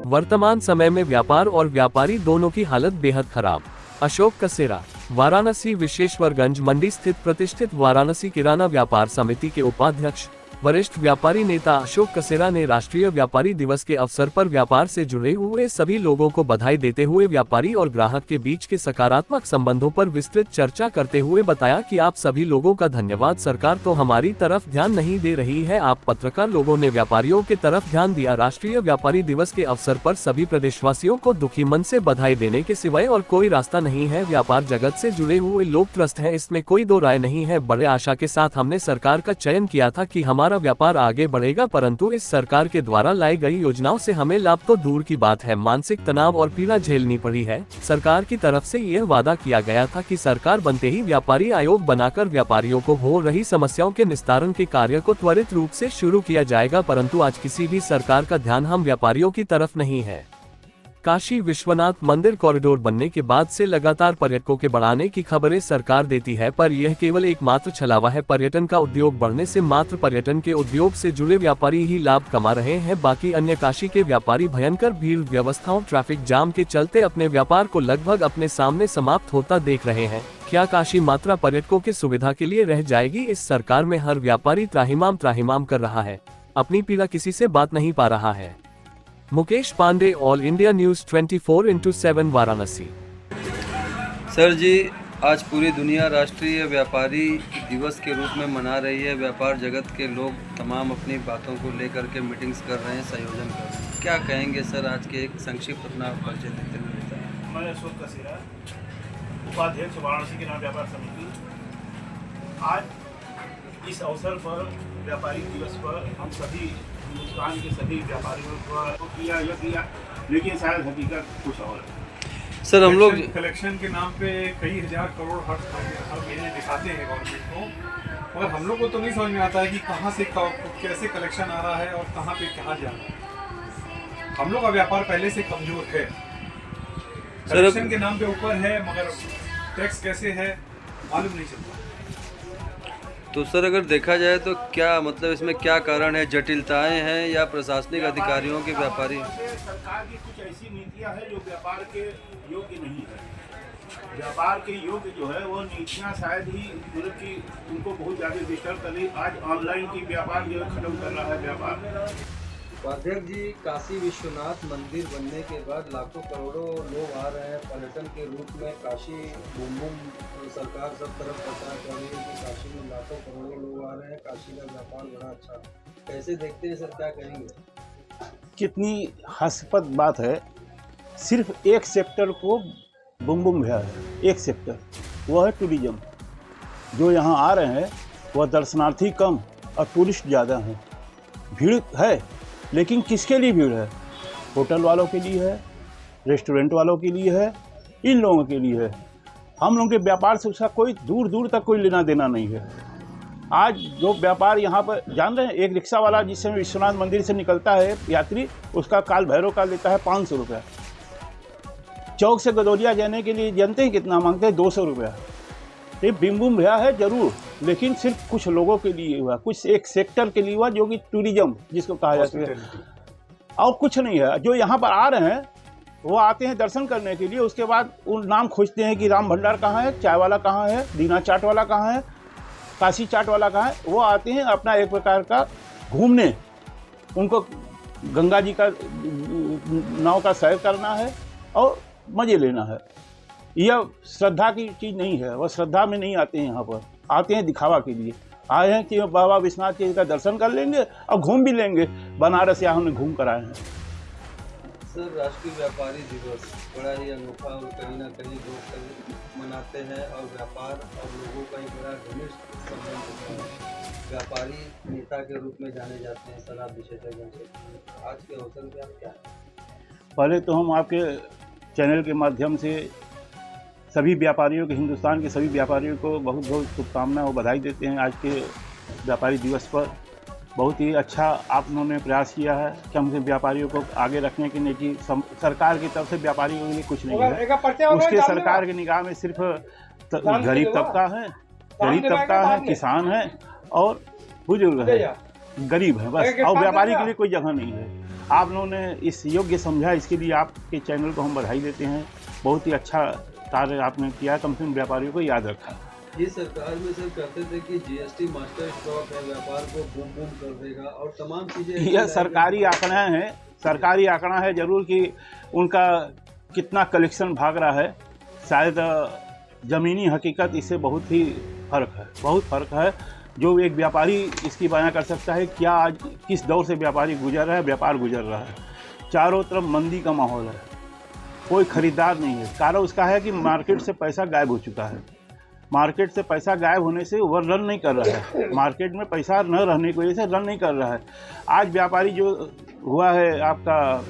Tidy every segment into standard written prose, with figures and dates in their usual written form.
वर्तमान समय में व्यापार और व्यापारी दोनों की हालत बेहद खराब। अशोक कसेरा। वाराणसी विश्वेश्वरगंज मंडी स्थित प्रतिष्ठित वाराणसी किराना व्यापार समिति के उपाध्यक्ष वरिष्ठ व्यापारी नेता अशोक कसेरा ने राष्ट्रीय व्यापारी दिवस के अवसर पर व्यापार से जुड़े हुए सभी लोगों को बधाई देते हुए व्यापारी और ग्राहक के बीच के सकारात्मक संबंधों पर विस्तृत चर्चा करते हुए बताया कि आप सभी लोगों का धन्यवाद। सरकार तो हमारी तरफ ध्यान नहीं दे रही है, आप पत्रकार लोगों ने व्यापारियों के तरफ ध्यान दिया। राष्ट्रीय व्यापारी दिवस के अवसर पर सभी प्रदेशवासियों को दुखी मन से बधाई देने के सिवाय और कोई रास्ता नहीं है। व्यापार जगत से जुड़े हुए लोग त्रस्त हैं, इसमें कोई दो राय नहीं है। बड़े आशा के साथ हमने सरकार का चयन किया था कि हमारा व्यापार आगे बढ़ेगा, परंतु इस सरकार के द्वारा लाई गई योजनाओं से हमें लाभ तो दूर की बात है, मानसिक तनाव और पीड़ा झेलनी पड़ी है। सरकार की तरफ से यह वादा किया गया था कि सरकार बनते ही व्यापारी आयोग बनाकर व्यापारियों को हो रही समस्याओं के निस्तारण के कार्य को त्वरित रूप से शुरू किया जाएगा, परंतु आज किसी भी सरकार का ध्यान हम व्यापारियों की तरफ नहीं है। काशी विश्वनाथ मंदिर कॉरिडोर बनने के बाद से लगातार पर्यटकों के बढ़ाने की खबरें सरकार देती है, पर यह केवल एकमात्र छलावा है। पर्यटन का उद्योग बढ़ने से मात्र पर्यटन के उद्योग से जुड़े व्यापारी ही लाभ कमा रहे हैं, बाकी अन्य काशी के व्यापारी भयंकर भीड़ व्यवस्थाओं ट्रैफिक जाम के चलते अपने व्यापार को लगभग अपने सामने समाप्त होता देख रहे हैं। क्या काशी मात्र पर्यटकों की सुविधा के लिए रह जाएगी? इस सरकार में हर व्यापारी त्राहिमाम कर रहा है, अपनी पीड़ा किसी से बात नहीं पा रहा है। Mukesh Pandey, all India news 24/7 Varanasi. Sir ji, आज पूरी दुनिया राष्ट्रीय व्यापारी दिवस के रूप में मना रही है। व्यापार जगत के लोग तमाम अपनी बातों को लेकर के मीटिंग्स कर रहे हैं, संयोजन कर रहे हैं। क्या कहेंगे सर, आज के एक संक्षिप्त अपना परिचय देते हुए? मैं अशोक कसेरा, उपाध्यक्ष वाराणसी किराना व्यापार समिति। आज इस अवसर पर व्यापारी दिवस पर हम सभी हिंदुस्तान के सभी व्यापारियों को किया, लेकिन शायद हकीकत कुछ और है। सर, हम लोग कलेक्शन के नाम पे कई हजार करोड़ हर महीने दिखाते हैं गवर्नमेंट को, और हम लोग को तो नहीं समझ में आता है कि कहाँ से कैसे कलेक्शन आ रहा है और कहाँ पे कहाँ जा रहा है। हम लोग का व्यापार पहले से कमजोर है, कलेक्शन के नाम पे ऊपर है, मगर टैक्स कैसे है मालूम नहीं चलता। तो सर, अगर देखा जाए तो क्या मतलब इसमें क्या कारण है? जटिलताएं हैं या प्रशासनिक अधिकारियों के व्यापारी? सरकार की कुछ ऐसी नीतियां हैं जो व्यापार के योग्य नहीं है। व्यापार के योग्य जो है वो नीतियां शायद ही मतलब कि उनको बहुत ज़्यादा डिस्टर्ब कर रही। आज ऑनलाइन की व्यापार जो है खत्म कर रहा है व्यापार। उपाध्यक्ष जी, काशी विश्वनाथ मंदिर बनने के बाद लाखों करोड़ों लोग आ रहे हैं पर्यटन के रूप में। काशी बूम बूम, सरकार सब तरफ प्रचार कर रही है कि काशी में लाखों करोड़ों लोग आ रहे हैं, काशी का व्यापार बड़ा अच्छा। कैसे देखते हैं सर, क्या कहेंगे? कितनी हास्यास्पद बात है। सिर्फ एक सेक्टर को बूम बूम भया है, एक सेक्टर, वह है टूरिज्म। जो यहाँ आ रहे हैं वह दर्शनार्थी कम और टूरिस्ट ज़्यादा हैं। भीड़ है, लेकिन किसके लिए भीड़ है? होटल वालों के लिए है, रेस्टोरेंट वालों के लिए है, इन लोगों के लिए है। हम लोगों के व्यापार से उसका कोई दूर दूर तक कोई लेना देना नहीं है। आज जो व्यापार यहाँ पर जान रहे हैं, एक रिक्शा वाला जिस समय विश्वनाथ मंदिर से निकलता है यात्री, उसका काल भैरव का लेता है 500 रुपया। चौक से गदौलिया जाने के लिए जानते हैं कितना मांगते हैं? 200 रुपया। ये बिम बुम भया है जरूर, लेकिन सिर्फ कुछ लोगों के लिए हुआ, कुछ एक सेक्टर के लिए हुआ, जो कि टूरिज्म जिसको कहा जाता है, और कुछ नहीं है। जो यहाँ पर आ रहे हैं वो आते हैं दर्शन करने के लिए, उसके बाद उन नाम खोजते हैं कि राम भंडार कहाँ है, चाय वाला कहाँ है, दीना चाट वाला कहाँ है, काशी चाट वाला कहाँ है। वो आते हैं अपना एक प्रकार का घूमने, उनको गंगा जी का नाव का सैर करना है और मज़े लेना है। यह श्रद्धा की चीज़ नहीं है, वह श्रद्धा में नहीं आते हैं। यहाँ पर आते हैं दिखावा के लिए आए हैं कि बाबा विश्वनाथ जी का दर्शन कर लेंगे और घूम भी लेंगे। बनारस यहाँ हमने घूम कर आए हैं। सर, राष्ट्रीय व्यापारी दिवस बड़ा ही अनोखा और कहीं ना कहीं लोग मनाते हैं, और व्यापार और लोगों का एक बड़ा घनिष्ठ संबंध होता है। व्यापारी नेता के रूप में जाने जाते हैं। सर, आप विशेषज्ञ से आज के अवसर पर आप क्या? पहले तो हम आपके चैनल के माध्यम से सभी व्यापारियों के, हिंदुस्तान के सभी व्यापारियों को बहुत बहुत शुभकामनाएं और बधाई देते हैं। आज के व्यापारी दिवस पर बहुत ही अच्छा आप लोगों ने प्रयास किया है कि हम व्यापारियों को आगे रखने के लिए, कि सरकार की तरफ से व्यापारियों के लिए कुछ नहीं है। उसके सरकार की निगाह में सिर्फ गरीब तबका है, किसान है और बुजुर्ग है, गरीब है बस, और व्यापारी के लिए कोई जगह नहीं है। आप लोगों ने इस योग्य समझा, इसके लिए आपके चैनल को हम बधाई देते हैं। बहुत ही अच्छा कार्य आपने किया, कम से कम व्यापारियों को याद रखा। ये सरकार में सर कहते थे कि जीएसटी मास्टर स्ट्रोक है, व्यापार को बूम बूम कर देगा और तमाम चीजें। यह सरकारी आंकड़ा है, सरकारी आंकड़ा है जरूर कि उनका कितना कलेक्शन भाग रहा है, शायद ज़मीनी हकीकत इससे बहुत ही फ़र्क है, बहुत फ़र्क है। जो एक व्यापारी इसकी बयां कर सकता है क्या आज किस दौर से व्यापारी गुजर रहा है, व्यापार गुजर रहा है। चारों तरफ मंदी का माहौल है, कोई खरीदार नहीं है। कारण उसका है कि मार्केट से पैसा गायब हो चुका है। मार्केट से पैसा गायब होने से वह रन नहीं कर रहा है, मार्केट में पैसा न रहने की वजह से रन नहीं कर रहा है। आज व्यापारी जो हुआ है, आपका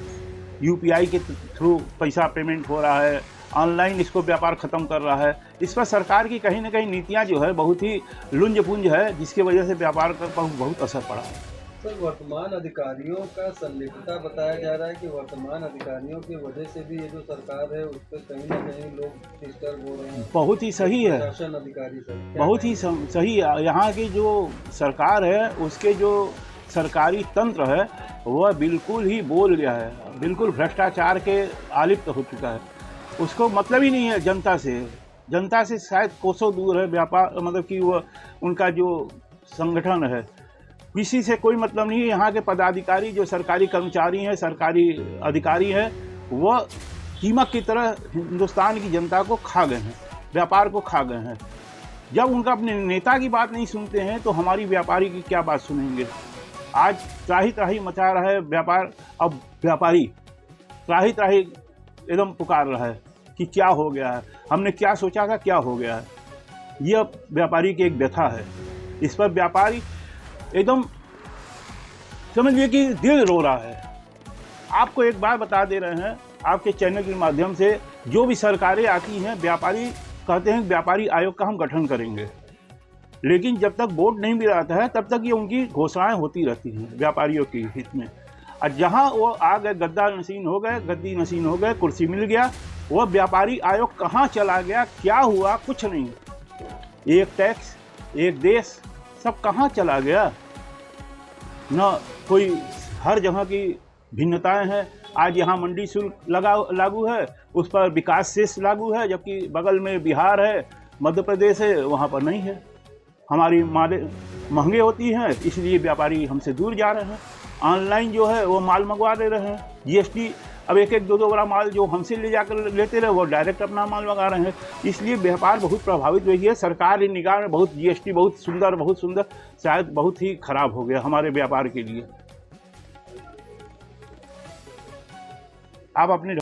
यूपीआई के थ्रू पैसा पेमेंट हो रहा है, ऑनलाइन इसको व्यापार ख़त्म कर रहा है। इस पर सरकार की कहीं ना कहीं नीतियां जो है बहुत ही लुंज पुंज है, जिसकी वजह से व्यापार पर बहुत असर पड़ा है। सर, वर्तमान अधिकारियों का संलिप्तता बताया जा रहा है कि वर्तमान अधिकारियों की वजह से भी ये जो सरकार है उस पर कहीं ना कहीं लोग डिस्टर्ब हो रहे हैं। बहुत ही सही है, शासन अधिकारी सर, बहुत ही सही है। यहाँ की जो सरकार है, उसके जो सरकारी तंत्र है वह बिल्कुल ही बोल गया है, बिल्कुल भ्रष्टाचार के आलिप्त हो चुका है। उसको मतलब ही नहीं है जनता से शायद कोसों दूर है व्यापार, मतलब कि वो उनका जो संगठन है किसी से कोई मतलब नहीं है। यहाँ के पदाधिकारी जो सरकारी कर्मचारी हैं, सरकारी अधिकारी हैं, वह कीमत की तरह हिंदुस्तान की जनता को खा गए हैं, व्यापार को खा गए हैं। जब उनका अपने नेता की बात नहीं सुनते हैं तो हमारी व्यापारी की क्या बात सुनेंगे। आज त्राही त्राही मचा रहा है व्यापार, अब व्यापारी त्राही त्राही एकदम पुकार रहा है कि क्या हो गया है, हमने क्या सोचा था, क्या हो गया है। यह व्यापारी की एक व्यथा है। इस पर व्यापारी एकदम समझिए कि दिल रो रहा है। आपको एक बात बता दे रहे हैं आपके चैनल के माध्यम से, जो भी सरकारें आती हैं, व्यापारी कहते हैं व्यापारी आयोग का हम गठन करेंगे, लेकिन जब तक बोर्ड नहीं भी आता है तब तक ये उनकी घोषणाएं होती रहती हैं व्यापारियों के हित में। और जहां वो आ गए, गद्दा नशीन हो गए, गद्दी नशीन हो गए, कुर्सी मिल गया, वह व्यापारी आयोग कहाँ चला गया, क्या हुआ, कुछ नहीं। एक टैक्स, एक देश, सब कहाँ चला गया। न कोई, हर जगह की भिन्नताएं हैं। आज यहाँ मंडी शुल्क लागू है, उस पर विकास सेस लागू है, जबकि बगल में बिहार है, मध्य प्रदेश है, वहाँ पर नहीं है। हमारी मालें महंगे होती हैं, इसलिए व्यापारी हमसे दूर जा रहे हैं। ऑनलाइन जो है वो माल मंगवा दे रहे हैं, जीएसटी अब एक दो बड़ा माल जो हमसे ले जाकर लेते रहे वो डायरेक्ट अपना माल मंगा रहे हैं। इसलिए व्यापार बहुत प्रभावित हुई है। सरकार की निगाह में बहुत जीएसटी बहुत सुंदर शायद बहुत ही खराब हो गया हमारे व्यापार के लिए। आप अपने